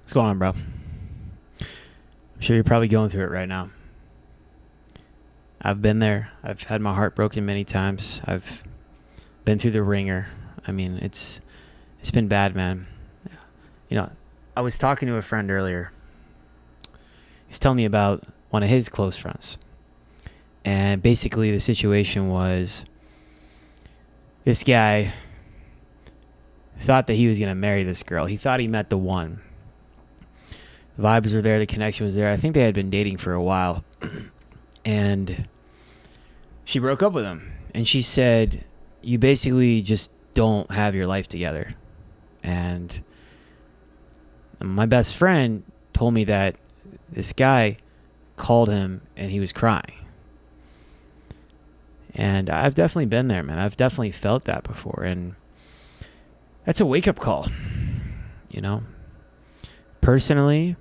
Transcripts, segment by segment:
What's going on, bro? I'm sure you're probably going through it right now. I've been there. I've had my heart broken many times. I've been through the ringer. I mean, it's been bad, man. You know, I was talking to a friend earlier. He's telling me about one of his close friends. And basically the situation was this guy thought that he was going to marry this girl. He thought he met the one. Vibes were there. The connection was there. I think they had been dating for a while. And she broke up with him. And she said, you basically just don't have your life together. And my best friend told me that this guy called him and he was crying. And I've definitely been there, man. I've definitely felt that before. And that's a wake-up call, you know? Personally,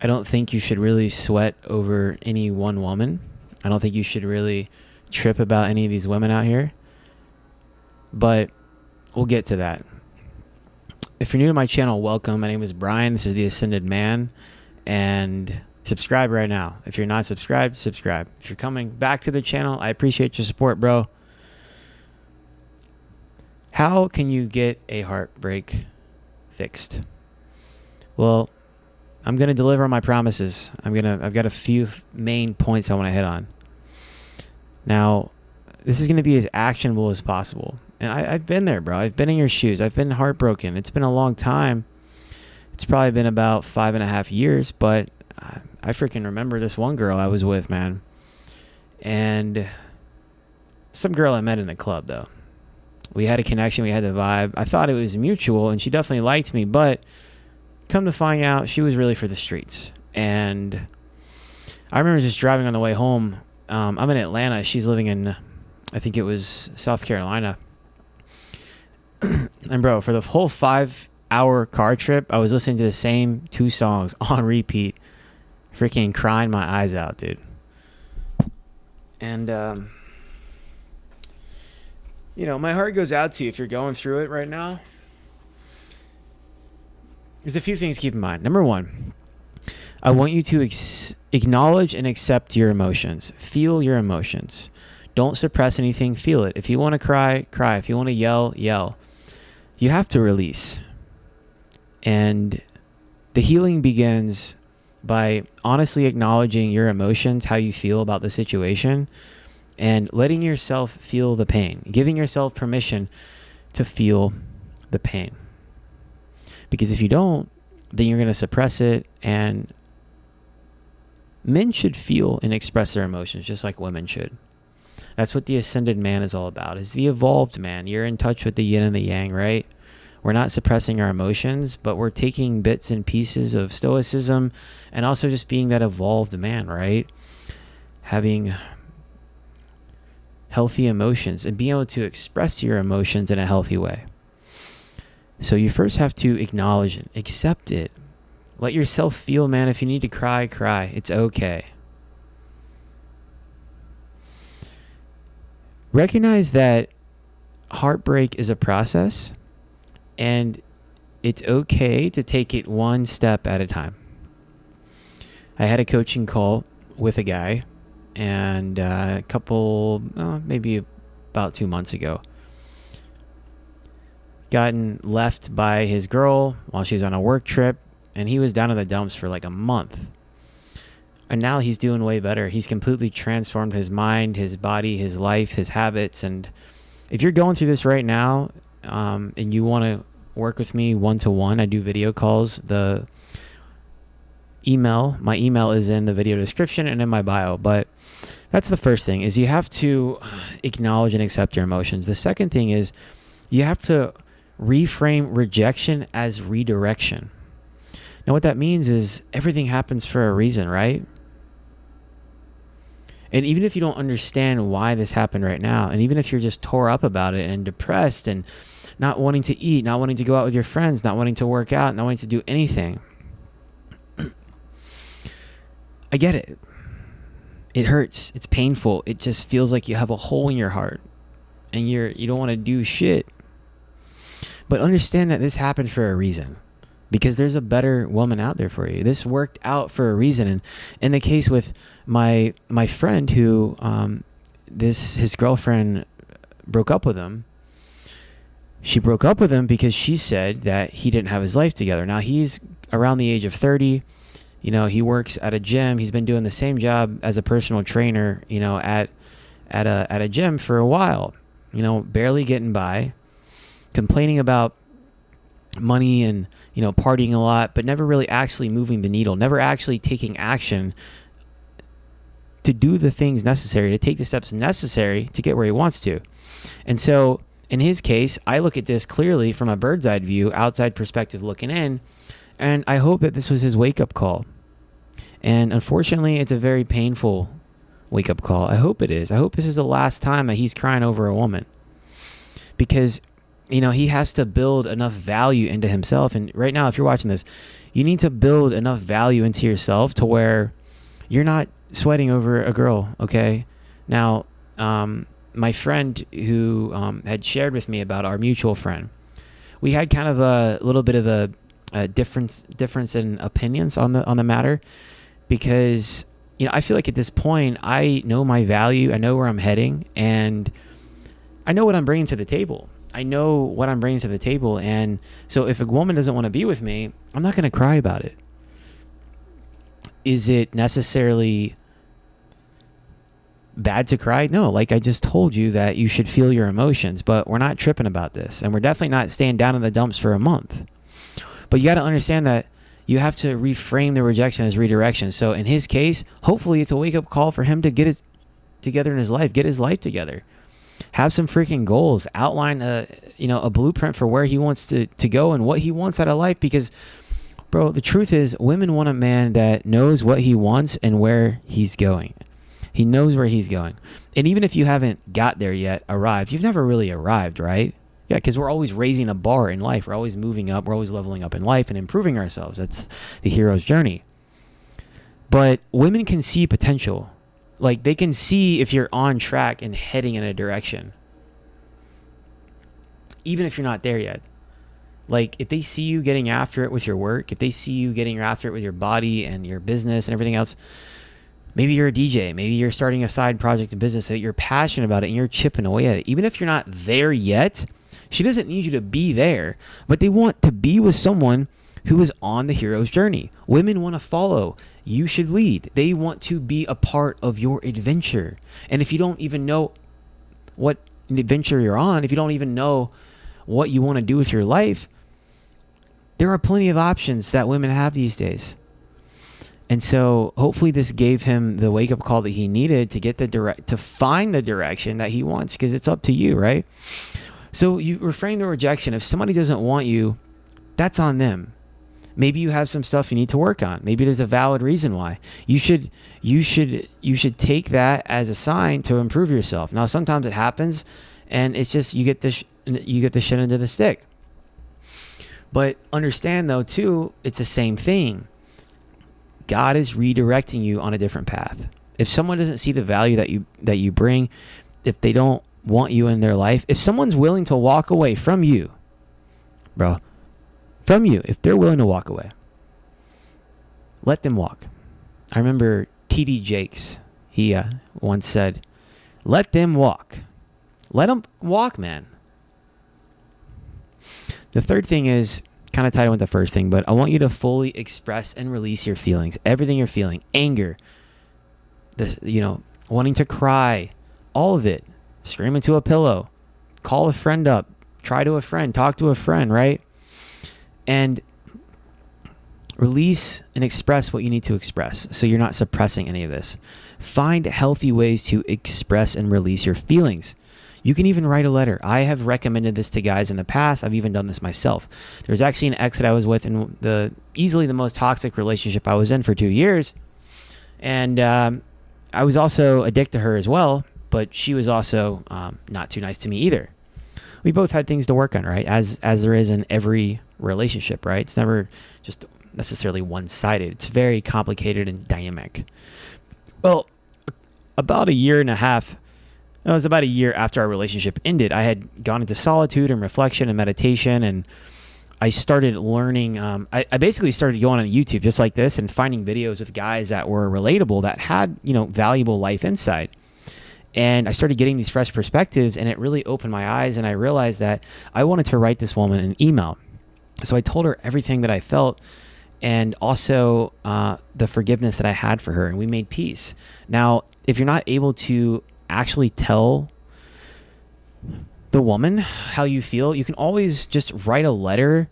I don't think you should really sweat over any one woman. I don't think you should really trip about any of these women out here. But we'll get to that. If you're new to my channel, welcome. My name is Brian. This is The Ascended Man. And subscribe right now. If you're not subscribed, subscribe. If you're coming back to the channel, I appreciate your support, bro. How can you get a heartbreak fixed? Well, I'm going to deliver on my promises. I've got a few main points I want to hit on. Now, this is going to be as actionable as possible. And I've been there, bro. I've been in your shoes. I've been heartbroken. It's been a long time. It's probably been about 5.5 years, but I freaking remember this one girl I was with, man. And some girl I met in the club, though. We had a connection. We had the vibe. I thought it was mutual, and she definitely liked me, but come to find out, she was really for the streets. And I remember just driving on the way home. I'm in Atlanta. She's living in, I think it was South Carolina. And bro, for the whole 5-hour car trip, I was listening to the same 2 songs on repeat, freaking crying my eyes out, dude. And, you know, my heart goes out to you if you're going through it right now. There's a few things to keep in mind. Number one, I want you to acknowledge and accept your emotions. Feel your emotions. Don't suppress anything. Feel it. If you want to cry, cry. If you want to yell, yell. You have to release. And the healing begins by honestly acknowledging your emotions, how you feel about the situation, and letting yourself feel the pain. Giving yourself permission to feel the pain. Because if you don't, then you're going to suppress it. And men should feel and express their emotions just like women should. That's what the ascended man is all about, is the evolved man. You're in touch with the yin and the yang, right? We're not suppressing our emotions, but we're taking bits and pieces of stoicism and also just being that evolved man, right? Having healthy emotions and being able to express your emotions in a healthy way. So you first have to acknowledge it, accept it. Let yourself feel, man. If you need to cry, cry. It's okay. Recognize that heartbreak is a process, and it's okay to take it one step at a time. I had a coaching call with a guy, and a couple, maybe about 2 months ago, gotten left by his girl while she was on a work trip, and he was down in the dumps for like a month. And now he's doing way better. He's completely transformed his mind, his body, his life, his habits. And if you're going through this right now, and you want to work with me one-to-one, I do video calls. My email is in the video description and in my bio. But that's the first thing, is you have to acknowledge and accept your emotions. The second thing is you have to reframe rejection as redirection. Now, what that means is everything happens for a reason, right? And even if you don't understand why this happened right now, and even if you're just tore up about it and depressed and not wanting to eat, not wanting to go out with your friends, not wanting to work out, not wanting to do anything, I get it. It hurts. It's painful. It just feels like you have a hole in your heart and you don't want to do shit. But understand that this happened for a reason, because there's a better woman out there for you. This worked out for a reason. And in the case with my friend who his girlfriend broke up with him. She broke up with him because she said that he didn't have his life together. Now he's around the age of 30. He works at a gym. He's been doing the same job as a personal trainer, at a gym for a while, barely getting by, complaining about money and, partying a lot, but never really actually moving the needle, never actually taking action to do the things necessary, to take the steps necessary to get where he wants to. And so in his case, I look at this clearly from a bird's eye view, outside perspective looking in, and I hope that this was his wake-up call. And unfortunately, it's a very painful wake-up call. I hope it is. I hope this is the last time that he's crying over a woman. Because, he has to build enough value into himself. And right now, if you're watching this, you need to build enough value into yourself to where you're not sweating over a girl, okay? Now, my friend who had shared with me about our mutual friend, we had kind of a little bit of a difference in opinions on the matter, because I feel like at this point I know my value, I know where I'm heading, and I know what I'm bringing to the table. And so if a woman doesn't want to be with me, I'm not going to cry about it. Is it necessarily bad to cry? No, like I just told you that you should feel your emotions, but we're not tripping about this, and we're definitely not staying down in the dumps for a month. But you got to understand that you have to reframe the rejection as redirection. So in his case, hopefully it's a wake-up call for him to get it together in his life, get his life together, have some freaking goals, outline a blueprint for where he wants to go and what he wants out of life. Because, bro, the truth is, women want a man that knows what he wants and where he's going. He knows where he's going. And even if you haven't got there yet, arrived, you've never really arrived, right? Yeah, because we're always raising a bar in life. We're always moving up. We're always leveling up in life and improving ourselves. That's the hero's journey. But women can see potential. Like, they can see if you're on track and heading in a direction, even if you're not there yet. Like, if they see you getting after it with your work, if they see you getting after it with your body and your business and everything else, maybe you're a DJ, maybe you're starting a side project in business that you're passionate about it and you're chipping away at it. Even if you're not there yet, she doesn't need you to be there, but they want to be with someone who is on the hero's journey. Women want to follow. You should lead. They want to be a part of your adventure. And if you don't even know what adventure you're on, if you don't even know what you want to do with your life, there are plenty of options that women have these days. And so hopefully this gave him the wake-up call that he needed to get to find the direction that he wants, because it's up to you, right? So you reframe the rejection. If somebody doesn't want you, that's on them. Maybe you have some stuff you need to work on. Maybe there's a valid reason why. You should take that as a sign to improve yourself. Now, sometimes it happens, and it's just you get the shit into the stick. But understand, though, too, it's the same thing. God is redirecting you on a different path. If someone doesn't see the value that you bring, if they don't want you in their life, if someone's willing to walk away from you, bro, from you, if they're willing to walk away, let them walk. I remember T.D. Jakes, he once said, let them walk. Let them walk, man. The third thing is kind of tied in with the first thing, but I want you to fully express and release your feelings. Everything you're feeling, anger, this, wanting to cry, all of it. Scream into a pillow, call a friend up, talk to a friend, right? And release and express what you need to express, so you're not suppressing any of this. Find healthy ways to express and release your feelings. You can even write a letter. I have recommended this to guys in the past. I've even done this myself. There's actually an ex that I was with in easily the most toxic relationship I was in for 2 years. And I was also addicted to her as well, but she was also not too nice to me either. We both had things to work on, right? As there is in every relationship, right? It's never just necessarily one-sided. It's very complicated and dynamic. Well, about a year and a half It was about a year after our relationship ended. I had gone into solitude and reflection and meditation, and I started learning. I basically started going on YouTube just like this and finding videos of guys that were relatable, that had, valuable life insight. And I started getting these fresh perspectives, and it really opened my eyes. And I realized that I wanted to write this woman an email. So I told her everything that I felt, and also the forgiveness that I had for her, and we made peace. Now, if you're not able to actually tell the woman how you feel, you can always just write a letter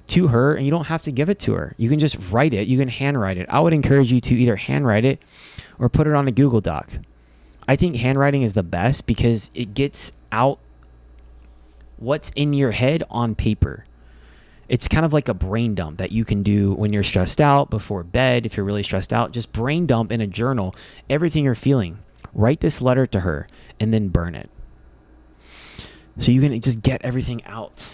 to her, and you don't have to give it to her. You can just write it. You can handwrite it. I would encourage you to either handwrite it or put it on a Google Doc. I think handwriting is the best because it gets out what's in your head on paper. It's kind of like a brain dump that you can do when you're stressed out, before bed. If you're really stressed out, just brain dump in a journal everything you're feeling. Write this letter to her and then burn it. So you can just get everything out.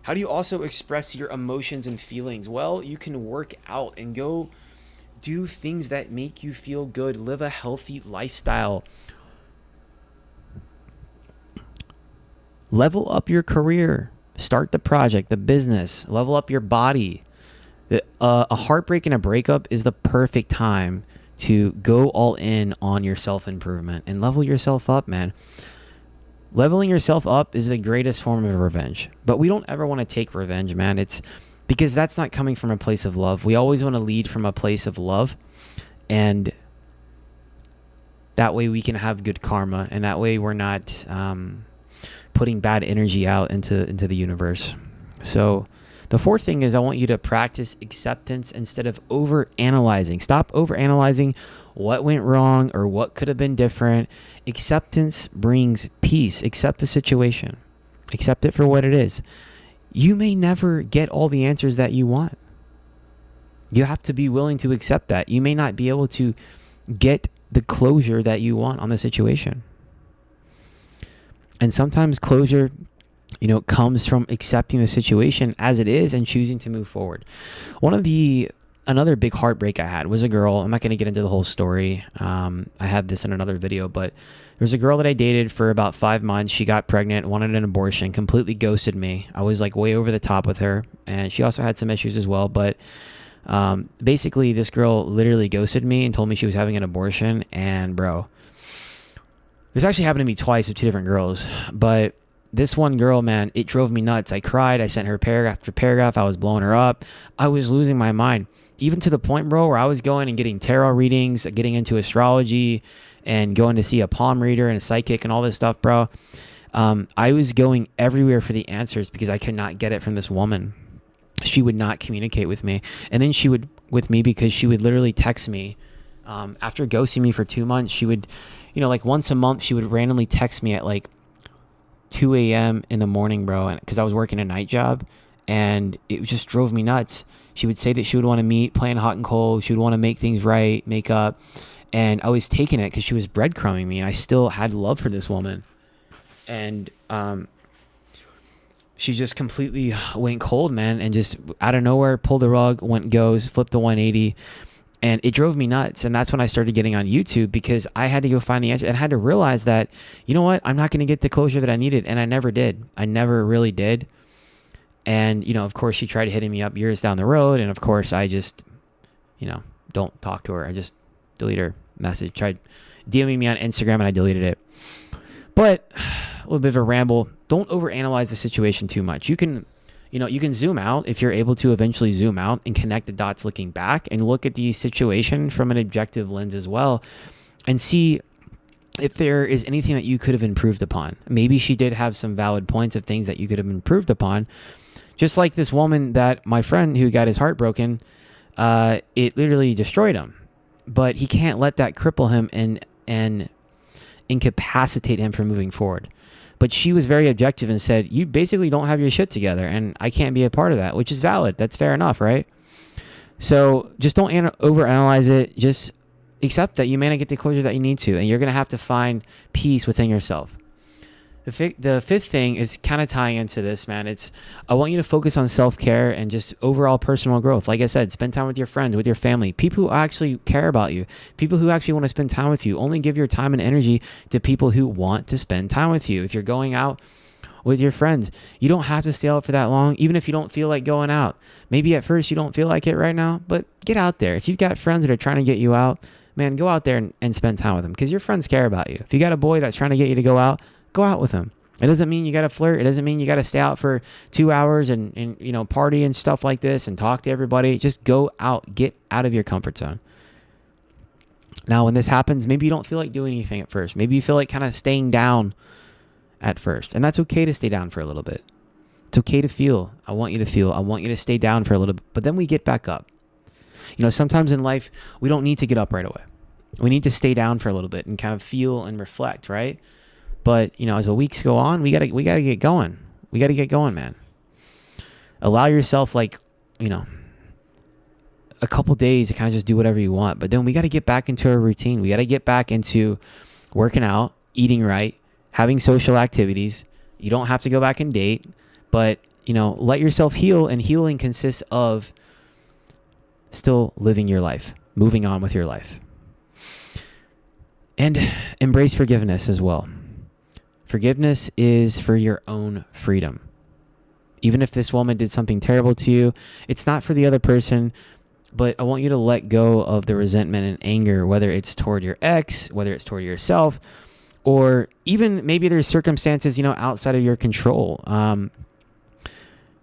How do you also express your emotions and feelings? Well, you can work out and go do things that make you feel good. Live a healthy lifestyle. Level up your career. Start the project, the business. Level up your body. A heartbreak and a breakup is the perfect time to go all in on your self-improvement and level yourself up, man. Leveling yourself up is the greatest form of revenge. But we don't ever want to take revenge, man. It's because that's not coming from a place of love. We always want to lead from a place of love. And that way we can have good karma. And that way we're not putting bad energy out into the universe. So the fourth thing is I want you to practice acceptance instead of over-analyzing. Stop over-analyzing what went wrong or what could have been different. Acceptance brings peace. Accept the situation. Accept it for what it is. You may never get all the answers that you want. You have to be willing to accept that. You may not be able to get the closure that you want on the situation. And sometimes closure comes from accepting the situation as it is and choosing to move forward. Another big heartbreak I had was a girl. I'm not going to get into the whole story. I had this in another video, but there was a girl that I dated for about 5 months. She got pregnant, wanted an abortion, completely ghosted me. I was like way over the top with her, and she also had some issues as well. But basically, this girl literally ghosted me and told me she was having an abortion. And bro, this actually happened to me twice with 2 different girls, but this one girl, man, it drove me nuts. I cried. I sent her paragraph after paragraph. I was blowing her up. I was losing my mind, even to the point, bro, where I was going and getting tarot readings, getting into astrology, and going to see a palm reader and a psychic and all this stuff, bro. I was going everywhere for the answers because I could not get it from this woman. She would not communicate with me. And then she would with me because she would literally text me. After ghosting me for 2 months, she would, like once a month, she would randomly text me at like 2 a.m. in the morning, bro, because I was working a night job, and it just drove me nuts. She would say that she would want to meet, playing hot and cold. She would want to make things right, make up, and I was taking it because she was breadcrumbing me, and I still had love for this woman. And she just completely went cold, man, and just out of nowhere pulled the rug, flipped a 180. And it drove me nuts. And that's when I started getting on YouTube, because I had to go find the answer and I had to realize that, you know what, I'm not going to get the closure that I needed. And I never did. I never really did. And, of course, she tried hitting me up years down the road. And of course, I just, don't talk to her. I just delete her message. Tried DMing me on Instagram and I deleted it. But a little bit of a ramble. Don't overanalyze the situation too much. You can zoom out if you're able to eventually zoom out and connect the dots looking back and look at the situation from an objective lens as well and see if there is anything that you could have improved upon. Maybe she did have some valid points of things that you could have improved upon. Just like this woman that my friend who got his heart broken, it literally destroyed him. But he can't let that cripple him and incapacitate him from moving forward. But she was very objective and said, you basically don't have your shit together, and I can't be a part of that, which is valid. That's fair enough, right? So just don't overanalyze it. Just accept that you may not get the closure that you need to, and you're going to have to find peace within yourself. The fifth thing is kind of tying into this, man. I want you to focus on self-care and just overall personal growth. Like I said, spend time with your friends, with your family, people who actually care about you, people who actually want to spend time with you. Only give your time and energy to people who want to spend time with you. If you're going out with your friends, you don't have to stay out for that long, even if you don't feel like going out. Maybe at first you don't feel like it right now, but get out there. If you've got friends that are trying to get you out, man, go out there and spend time with them, because your friends care about you. If you got a boy that's trying to get you to go out with him. It doesn't mean you got to flirt. It doesn't mean you got to stay out for 2 hours and party and stuff like this and talk to everybody. Just go out, get out of your comfort zone. Now, when this happens, maybe you don't feel like doing anything at first. Maybe you feel like kind of staying down at first, and that's okay to stay down for a little bit. It's okay to feel. I want you to feel. I want you to stay down for a little bit, but then we get back up. Sometimes in life, we don't need to get up right away. We need to stay down for a little bit and kind of feel and reflect, right? But, as the weeks go on, we gotta get going. We gotta get going, man. Allow yourself a couple days to kind of just do whatever you want. But then we got to get back into a routine. We got to get back into working out, eating right, having social activities. You don't have to go back and date, but, let yourself heal. And healing consists of still living your life, moving on with your life. And embrace forgiveness as well. Forgiveness is for your own freedom. Even if this woman did something terrible to you, it's not for the other person, but I want you to let go of the resentment and anger, whether it's toward your ex, whether it's toward yourself, or even maybe there's circumstances, outside of your control.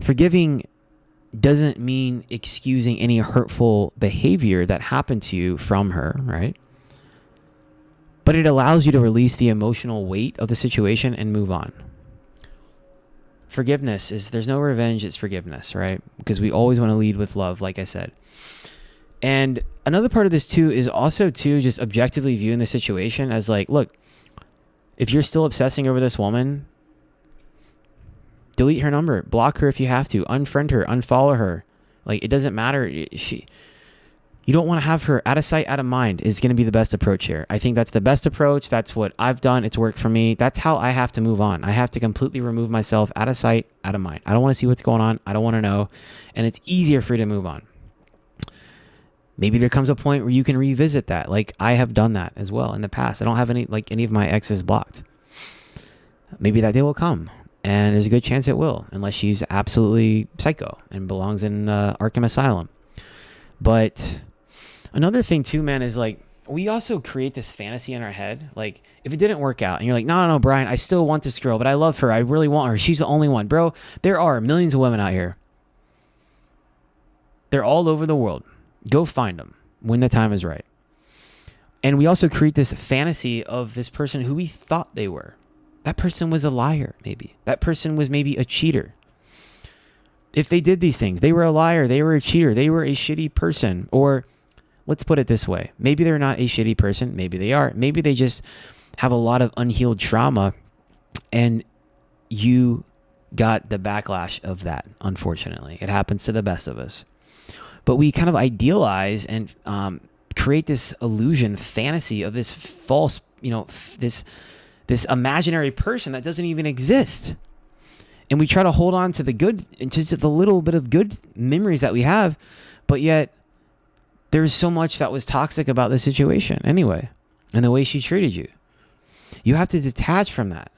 Forgiving doesn't mean excusing any hurtful behavior that happened to you from her, right? But it allows you to release the emotional weight of the situation and move on. Forgiveness there's no revenge, it's forgiveness, right? Because we always want to lead with love, like I said. And another part of this too is also just objectively viewing the situation as look, if you're still obsessing over this woman, delete her number, block her if you have to, unfriend her, unfollow her. It doesn't matter. You don't want to have her out of sight, out of mind is going to be the best approach here. I think that's the best approach. That's what I've done. It's worked for me. That's how I have to move on. I have to completely remove myself out of sight, out of mind. I don't want to see what's going on. I don't want to know. And it's easier for you to move on. Maybe there comes a point where you can revisit that. I have done that as well in the past. I don't have any of my exes blocked. Maybe that day will come. And there's a good chance it will, unless she's absolutely psycho and belongs in Arkham Asylum. But another thing too, man, is we also create this fantasy in our head. If it didn't work out and you're no, Brian, I still want this girl, but I love her. I really want her. She's the only one. Bro, there are millions of women out here. They're all over the world. Go find them when the time is right. And we also create this fantasy of this person who we thought they were. That person was a liar, maybe. That person was maybe a cheater. If they did these things, they were a liar, they were a cheater, they were a shitty person. Or let's put it this way. Maybe they're not a shitty person. Maybe they are. Maybe they just have a lot of unhealed trauma and you got the backlash of that, unfortunately. It happens to the best of us. But we kind of idealize and create this illusion, fantasy of this false, this imaginary person that doesn't even exist. And we try to hold on to the good, and just the little bit of good memories that we have, but yet there's so much that was toxic about the situation anyway, and the way she treated you. You have to detach from that.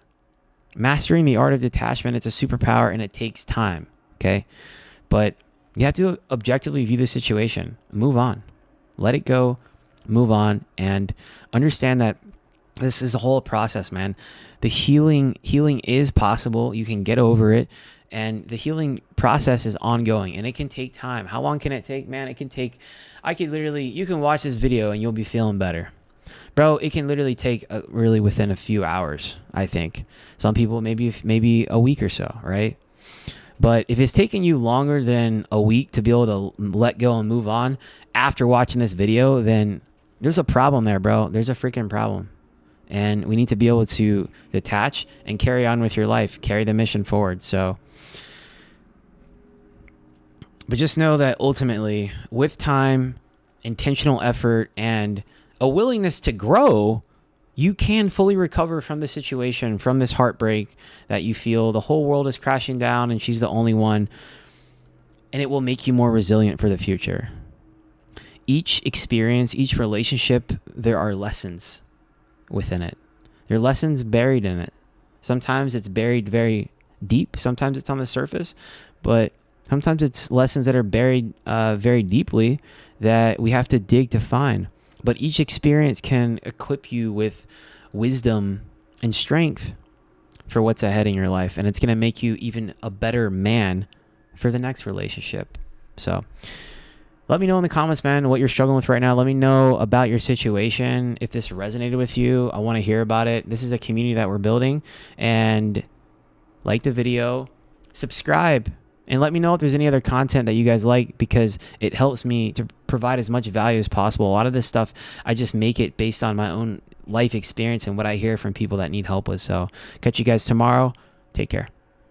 Mastering the art of detachment, it's a superpower, and it takes time, okay? But you have to objectively view the situation, move on, let it go, move on, and understand that this is a whole process, man. The healing is possible. You can get over it. And the healing process is ongoing, and it can take time. How long can it take, man? It can take, you can watch this video and you'll be feeling better. Bro, it can literally take really within a few hours, I think. Some people, maybe a week or so, right? But if it's taking you longer than a week to be able to let go and move on after watching this video, then there's a problem there, bro. There's a freaking problem. And we need to be able to detach and carry on with your life, carry the mission forward. So, but just know that ultimately, with time, intentional effort, and a willingness to grow, You can fully recover from the situation, from this heartbreak that you feel the whole world is crashing down and she's the only one. And it will make you more resilient for the future. Each experience, each relationship, there are lessons within it. There are lessons buried in it. Sometimes it's buried very deep. Sometimes it's on the surface. But sometimes it's lessons that are buried very deeply that we have to dig to find. But each experience can equip you with wisdom and strength for what's ahead in your life. And it's going to make you even a better man for the next relationship. So let me know in the comments, man, what you're struggling with right now. Let me know about your situation. If this resonated with you, I want to hear about it. This is a community that we're building. And like the video, subscribe, and let me know if there's any other content that you guys like, because it helps me to provide as much value as possible. A lot of this stuff, I just make it based on my own life experience and what I hear from people that need help with. So catch you guys tomorrow. Take care.